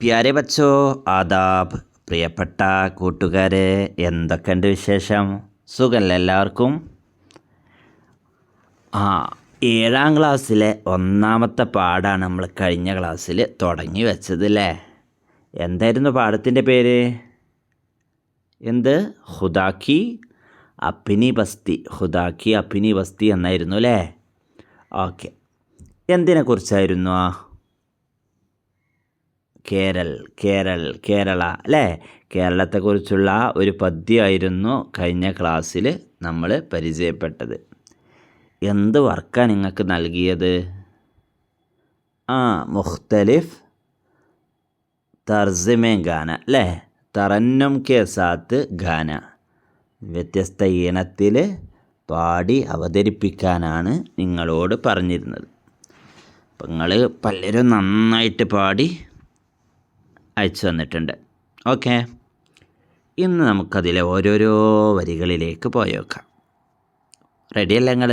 പ്യാരെ ബച്ചോ ആദാബ്. പ്രിയപ്പെട്ട കൂട്ടുകാരെ, എന്തൊക്കെയുണ്ട് വിശേഷം? സുഖമല്ലേ എല്ലാവർക്കും? ഏഴാം ക്ലാസ്സിലെ ഒന്നാമത്തെ പാഠമാണ് നമ്മൾ കഴിഞ്ഞ ക്ലാസ്സിൽ തുടങ്ങി വെച്ചത് അല്ലേ? എന്തായിരുന്നു പാഠത്തിൻ്റെ പേര്? എന്ത്? ഖുദാക്കി അപ്പിനി ബസ്തി. ഖുദാക്കി അപ്പിനി ബസ്തി എന്നായിരുന്നു അല്ലേ? ഓക്കെ. എന്തിനെക്കുറിച്ചായിരുന്നു? കേരള അല്ലേ? കേരളത്തെക്കുറിച്ചുള്ള ഒരു പദ്യമായിരുന്നു കഴിഞ്ഞ ക്ലാസ്സിൽ നമ്മൾ പരിചയപ്പെട്ടത്. എന്ത് വർക്കാണ് നിങ്ങൾക്ക് നൽകിയത്? മുഖ്തലിഫ് തർജിമെ ഗാന അല്ലേ? തറന്നം കെ സാത്ത് ഗാന. വ്യത്യസ്ത ഈണത്തിൽ പാടി അവതരിപ്പിക്കാനാണ് നിങ്ങളോട് പറഞ്ഞിരുന്നത്. അപ്പം നിങ്ങൾ പലരും നന്നായിട്ട് പാടി അയച്ചു തന്നിട്ടുണ്ട്. ഓക്കെ, ഇന്ന് നമുക്കതിലെ ഓരോരോ വരികളിലേക്ക് പോയേക്കാം. റെഡിയല്ലേ നിങ്ങൾ?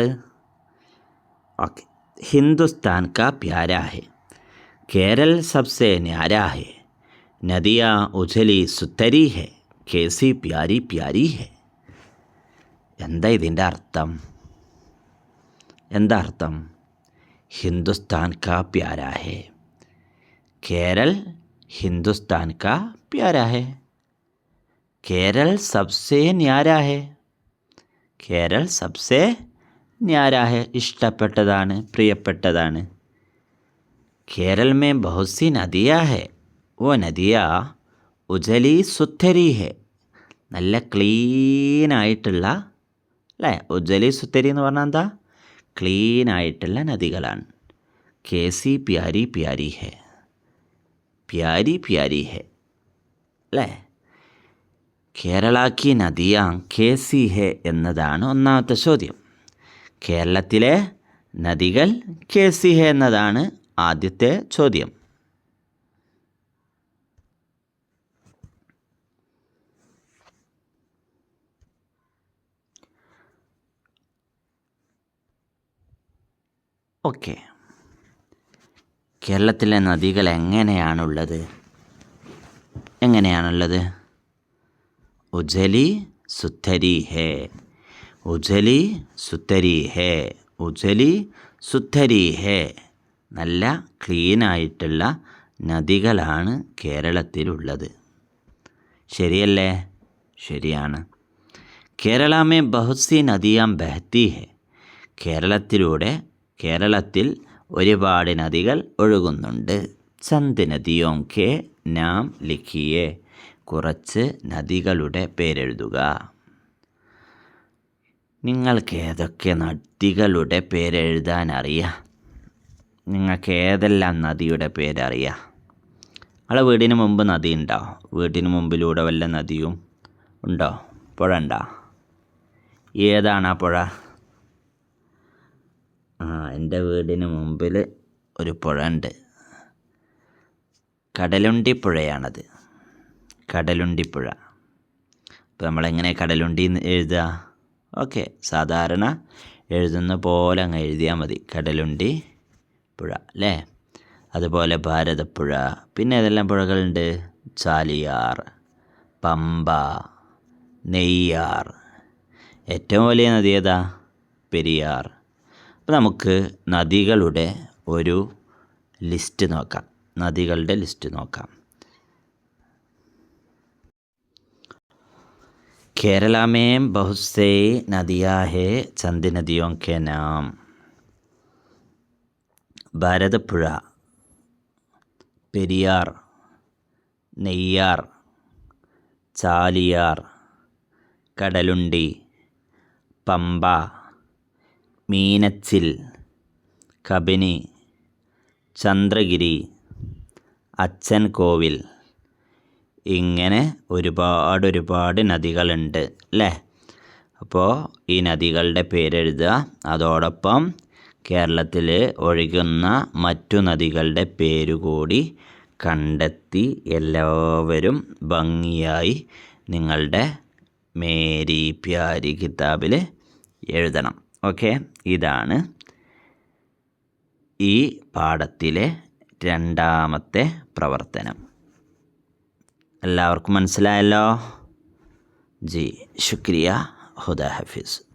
ഓക്കെ. ഹിന്ദുസ്ഥാൻ കാ പ്യാരാ ഹെ, കേരൾ സബ്സെ ന്യാരാ ഹെ, നദിയാ ഉജലി സുത്തരി ഹെ, കേസി പ്യാരി പ്യാരി ഹെ. എന്താ ഇതിൻ്റെ അർത്ഥം? എന്താ അർത്ഥം? ഹിന്ദുസ്ഥാൻ കാ പ്യാരാ ഹെ, കേരൾ हिंदुस्तान का प्यारा है, केरल सबसे न्यारा है. കേരൾ സബ്സെ ന്യാരാ ഹെ, ഇഷ്ടപ്പെട്ടതാണ്, പ്രിയപ്പെട്ടതാണ്. കേരൾ മേ ബഹുത് സി നദിയാ ഹെ, വോ നദിയാ ഉജലി സുത്തരി ഹെ. നല്ല ക്ലീനായിട്ടുള്ള അല്ലേ? ഉജലി സുത്തരി എന്ന് പറഞ്ഞാൽ എന്താ? ക്ലീനായിട്ടുള്ള നദികളാണ്. കേസി പ്യാരി പ്യാരി ഹെ, പ്യാരി പ്യാരി ഹെ അല്ലേ? കേരള കി നദിയാ കേസി ഹെ എന്നതാണ് ഒന്നാമത്തെ ചോദ്യം. കേരളത്തിലെ നദികൾ കേസി ഹെ എന്നതാണ് ആദ്യത്തെ ചോദ്യം. ഓക്കെ. കേരളത്തിലെ നദികൾ എങ്ങനെയാണുള്ളത്? ഉജലി സുത്തരി ഹേ, ഉജലി സുത്തരി ഹേ, ഉജലി സുത്തരി ഹേ. നല്ല ക്ലീനായിട്ടുള്ള നദികളാണ് കേരളത്തിലുള്ളത്. ശരിയല്ലേ? ശരിയാണ്. കേരള മേ ബഹുത് സി നദിയാം ബഹത്തി ഹെ, കേരളത്തിൽ ഒരുപാട് നദികൾ ഒഴുകുന്നുണ്ട്. ചന്ദ് നദിയോം കെ നാം ലിഖിയേ, കുറച്ച് നദികളുടെ പേരെഴുതുക. നിങ്ങൾക്ക് ഏതൊക്കെ നദികളുടെ പേരെഴുതാൻ അറിയാം? നിങ്ങൾക്ക് ഏതെല്ലാം നദിയുടെ പേരറിയാം? നിങ്ങളെ വീടിന് മുമ്പ് നദി ഉണ്ടോ? വീടിന് മുമ്പിലൂടെ വല്ല നദിയും ഉണ്ടോ? പുഴ ഉണ്ടോ? ഏതാണ് ആ പുഴ? എൻ്റെ വീടിന് മുമ്പിൽ ഒരു പുഴ ഉണ്ട്. കടലുണ്ടി പുഴയാണത്. കടലുണ്ടി പുഴ. അപ്പോൾ നമ്മളെങ്ങനെ കടലുണ്ടി എഴുതുക? ഓക്കെ, സാധാരണ എഴുതുന്ന പോലെ അങ്ങ് എഴുതിയാൽ മതി. കടലുണ്ടി പുഴ അല്ലേ? അതുപോലെ ഭാരതപ്പുഴ. പിന്നെ ഏതെല്ലാം പുഴകളുണ്ട്? ചാലിയാർ, പമ്പ, നെയ്യാർ. ഏറ്റവും വലിയ നദി ഏതാ? പെരിയാർ. അപ്പോൾ നമുക്ക് നദികളുടെ ഒരു ലിസ്റ്റ് നോക്കാം. നദികളുടെ ലിസ്റ്റ് നോക്കാം. കേരള മേ ബഹുത് സേ നദിയാ ഹെ, ചന്ദ് നദിയോം കെ നാം. ഭാരതപ്പുഴ, പെരിയാർ, നെയ്യാർ, ചാലിയാർ, കടലുണ്ടി, പമ്പ, മീനച്ചിൽ, കബനി, ചന്ദ്രഗിരി, അച്ഛൻ കോവിൽ. ഇങ്ങനെ ഒരുപാട് നദികളുണ്ട് അല്ലേ? അപ്പോൾ ഈ നദികളുടെ പേരെഴുതുക. അതോടൊപ്പം കേരളത്തിൽ ഒഴുകുന്ന മറ്റു നദികളുടെ പേരുകൂടി കണ്ടെത്തി എല്ലാവരും ഭംഗിയായി നിങ്ങളുടെ മേരി പ്യാരി കിതാബിൽ എഴുതണം. ഓക്കെ, ഇതാണ് ഈ പാഠത്തിലെ രണ്ടാമത്തെ പ്രവർത്തനം. എല്ലാവർക്കും മനസ്സിലായല്ലോ? ജി ശുക്രിയ. ഹുദാ ഹഫീസ്.